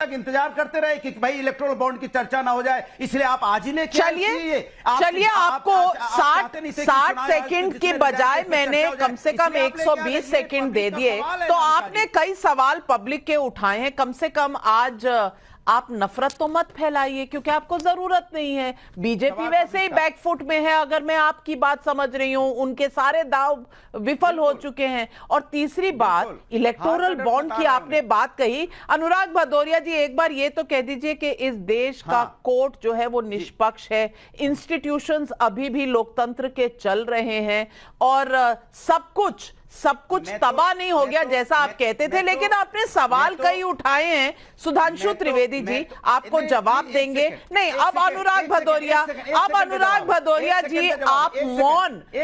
इंतजार करते रहे कि भाई इलेक्टोरल बॉन्ड की चर्चा ना हो जाए, इसलिए आप आज ही लेके चलिए आपको 60 सेकंड की बजाय मैंने कम से कम 120 सेकंड दे दिए, तो आपने कई सवाल पब्लिक के उठाए हैं। कम से कम आज आप नफरत तो मत फैलाइए, क्योंकि आपको जरूरत नहीं है। बीजेपी वैसे ही बैकफुट में है, अगर मैं आपकी बात समझ रही हूं, उनके सारे दाव विफल हो चुके हैं। और तीसरी बात, इलेक्टोरल बॉन्ड की आपने बात कही। अनुराग भदौरिया जी, एक बार ये तो कह दीजिए कि इस देश का कोर्ट जो है वो निष्पक्ष है, इंस्टीट्यूशंस अभी भी लोकतंत्र के चल रहे हैं, और सब कुछ तबाह नहीं हो गया जैसा आप कहते थे। लेकिन आपने सवाल कई उठाए हैं। सुधांशु त्रिवेदी जी आपको जवाब देंगे। नहीं, अब अनुराग भदौरिया जी आप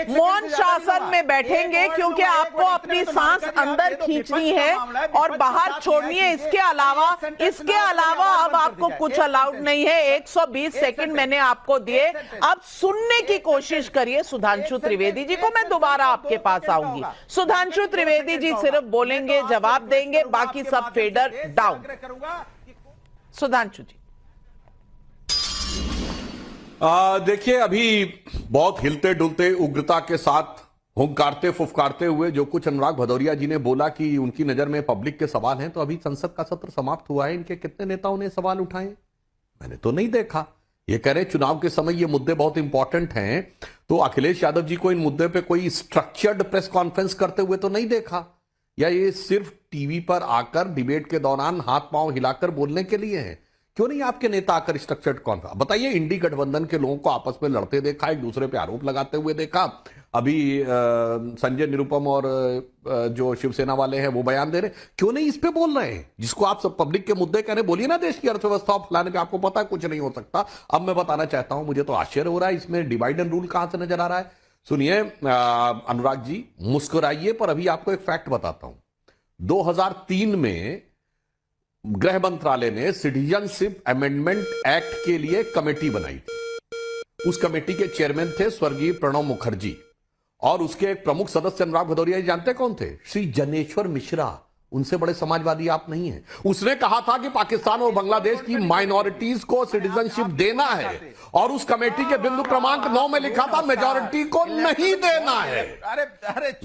मौन शासन में बैठेंगे, क्योंकि आपको अपनी सांस अंदर खींचनी है और बाहर छोड़नी है। इसके अलावा अब आपको कुछ अलाउड नहीं है। 120 सेकंड मैंने आपको दिए, अब सुनने की कोशिश करिए सुधांशु त्रिवेदी जी को। मैं दोबारा आपके पास आऊंगी। सुधांशु त्रिवेदी जी सिर्फ बोलेंगे, जवाब देंगे, बाकी सब फेडर डाउन। सुधांशु जी, देखिए, अभी बहुत हिलते डुलते उग्रता के साथ हुंकारते फुफकारते हुए जो कुछ अनुराग भदौरिया जी ने बोला कि उनकी नजर में पब्लिक के सवाल हैं, तो अभी संसद का सत्र समाप्त हुआ है, इनके कितने नेताओं ने सवाल उठाए? मैंने तो नहीं देखा। ये कह रहे चुनाव के समय ये मुद्दे बहुत इंपॉर्टेंट हैं, तो अखिलेश यादव जी को इन मुद्दे पे कोई स्ट्रक्चर्ड प्रेस कॉन्फ्रेंस करते हुए तो नहीं देखा, या ये सिर्फ टीवी पर आकर डिबेट के दौरान हाथ पांव हिलाकर बोलने के लिए है? क्यों नहीं आपके नेता आकर स्ट्रक्चर्ड कॉन्फ्रेंस? बताइए, इंडी गठबंधन के लोगों को आपस में लड़ते देखा, एक दूसरे पे आरोप लगाते हुए देखा। अभी संजय निरुपम और जो शिवसेना वाले हैं वो बयान दे रहे, क्यों नहीं इस पे बोल रहे हैं, जिसको आप सब पब्लिक के मुद्दे कह रहे? बोलिए ना, देश की अर्थव्यवस्था फैलाने पे आपको पता है कुछ नहीं हो सकता। अब मैं बताना चाहता हूं, मुझे तो आश्चर्य हो रहा है, इसमें डिवाइड एंड रूल कहां से नजर आ रहा है। सुनिए अनुराग जी, मुस्कुराइए, पर अभी आपको एक फैक्ट बताता हूं। 2003 में गृह मंत्रालय ने सिटीजनशिप अमेंडमेंट एक्ट के लिए कमेटी बनाई थी। उस कमेटी के चेयरमैन थे स्वर्गीय प्रणब मुखर्जी, और उसके एक प्रमुख सदस्य अनुराग भदौरिया जी जानते कौन थे? श्री जनेश्वर मिश्रा। उनसे बड़े समाजवादी आप नहीं हैं। उसने कहा था कि पाकिस्तान और बांग्लादेश की माइनॉरिटीज को सिटीजनशिप देना है, और उस कमेटी के बिंदु क्रमांक 9 में लिखा था मेजॉरिटी को नहीं देना है।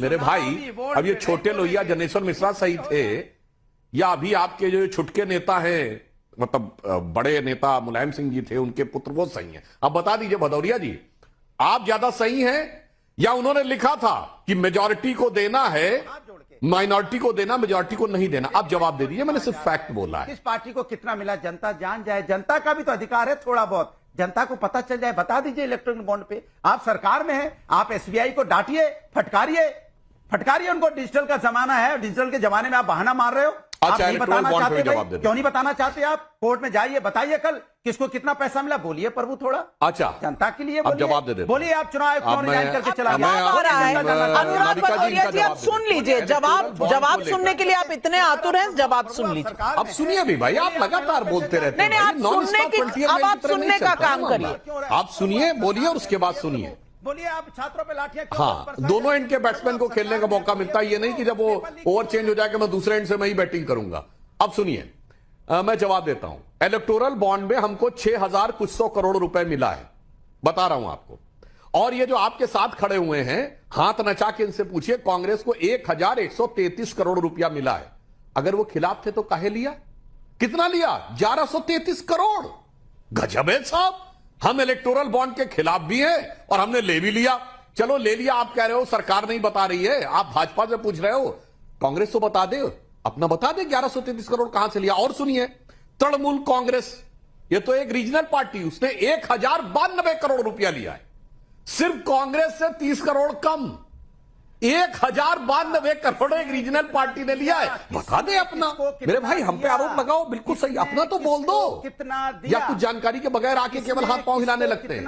मेरे भाई, अब ये छोटे लोहिया जनेश्वर मिश्रा सही थे, या अभी आपके जो छुटके नेता हैं, मतलब बड़े नेता मुलायम सिंह जी थे, उनके पुत्र, वो सही हैं? अब बता दीजिए भदौरिया जी, आप ज्यादा सही हैं, या उन्होंने लिखा था कि मेजॉरिटी को देना है, माइनॉरिटी को देना, मेजॉरिटी को नहीं देना? आप जवाब दे दीजिए, मैंने सिर्फ फैक्ट बोला है। किस पार्टी को कितना मिला जनता जान जाए, जनता का भी तो अधिकार है, थोड़ा बहुत जनता को पता चल जाए। बता दीजिए इलेक्ट्रॉनिक बॉन्ड पे। आप सरकार में हैं, आप एसबीआई को डांटिए, फटकारिए उनको। डिजिटल का जमाना है, डिजिटल के जमाने में आप बहाना मार रहे हो। आप नहीं बताना चाहते भाई? क्यों नहीं बताना चाहते आप? कोर्ट में जाइए, बताइए कल किसको कितना पैसा मिला। बोलिए प्रभु थोड़ा, अच्छा जनता के लिए अब जवाब दे दे। बोलिए, आप चुनाव क्यों रिजाइन करके चला गया? अनुराग भदौरिया जी, आप सुन लीजिए, जवाब सुनने के लिए आप इतने आतुर हैं, जवाब सुन लीजिए। अब सुनिए भी भाई, आप लगातार बोलते रहते हैं। नहीं, आप सुनने का काम करिए। आप सुनिए, बोलिए, और उसके बाद सुनिए। बोलिए, आप छात्रों पे लाठियां। हाँ, दोनों एंड के बैट्समैन को खेलने का मौका मिलता है। ये नहीं कि जब वो ओवर चेंज हो जाए मैं दूसरे एंड से मैं ही बैटिंग करूंगा। अब सुनिए, मैं जवाब देता हूं। इलेक्टोरल बॉन्ड में हमको 6000 कुछ 100 करोड़ रुपए मिला है, बता रहा हूं आपको। और ये जो आपके साथ खड़े हुए हैं, हाथ नचा के इनसे पूछिए, कांग्रेस को 1133 करोड़ रुपया मिला है। अगर वो खिलाफ थे तो काहे लिया? कितना लिया? 1133 करोड़। गजब है साहब। हम इलेक्टोरल बॉन्ड के खिलाफ भी हैं और हमने ले भी लिया। चलो ले लिया, आप कह रहे हो सरकार नहीं बता रही है, आप भाजपा से पूछ रहे हो, कांग्रेस तो बता दे, अपना बता दे 1133 करोड़ कहां से लिया। और सुनिए, तृणमूल कांग्रेस, ये तो एक रीजनल पार्टी, उसने 1092 करोड़ रुपया लिया है। सिर्फ कांग्रेस से 30 करोड़ कम, 1092 करोड़ एक रीजनल पार्टी ने लिया है। बता दे अपना। मेरे भाई, हम पे आरोप लगाओ, बिल्कुल सही, अपना तो बोल दो। कितना दिया? या कुछ जानकारी के बगैर आके केवल हाथ पांव हिलाने लगते हैं।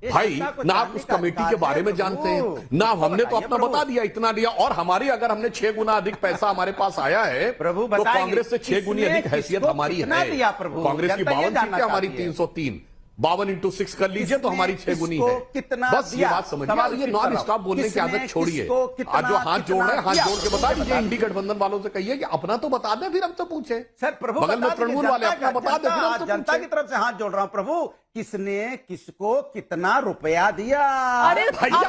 भाई, ना आप उस कमेटी के बारे में जानते हैं, ना हमने तो अपना बता दिया इतना लिया। और हमारी, अगर हमने 6 गुना अधिक पैसा हमारे पास आया है, तो कांग्रेस से 6 गुनी अधिक हैसियत हमारी है। कांग्रेस की 52 सीटें, हमारी 303। 52x6 कर लीजिए तो हमारी 6 गुनी किसको है। कितना बस ये दिया? बात समझिए, सवाल और ये रिपीट कर नॉन रहा हूं। स्टॉप बोलने की किसने आदत छोड़िए। किसको कितना- आज जो हाथ जोड़ रहे हैं, हाथ कितना जोड़ के दिया? बता दीजिए, बता इंडी गठबंधन वालों से कहिए कि अपना तो बता दें, फिर हमसे पूछे। सर प्रभु बगल में बता दीजिए, तृणमूल वाले जनता अपना बता दें, फिर हमसे जनता की पूछे। तरफ से हाथ जोड़ रहा हूं प्रभु, किसने किसको कितना रुपया दिया? अरे भैया,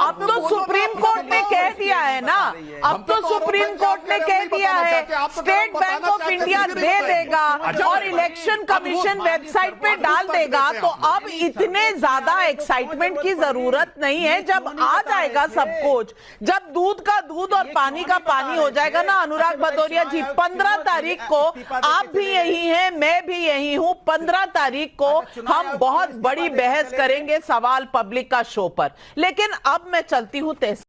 अब तो बोलो सुप्रीम ना, कोर्ट ने बोलो, कह दिया है ना, हम अब तो तो सुप्रीम आरोप कोर्ट ने लगाते कह हैं, दिया बताना है चाहते हैं, आप तो स्टेट बताना बैंक ऑफ चाहते हैं, इंडिया फिर भी दे नहीं देगा अच्छा, और इलेक्शन कमीशन वेबसाइट पे डाल देगा। तो अब इतने ज्यादा एक्साइटमेंट की जरूरत नहीं है। जब आ जाएगा सब कुछ, जब दूध का दूध और पानी का पानी हो जाएगा ना अनुराग भदौरिया जी, 15 तारीख को आप भी यही हैं, मैं भी यही हूं, 15 तारीख को हम बहुत बड़ी बहस करेंगे सवाल पब्लिक का शो पर। लेकिन अब मैं चलती हूं तहसील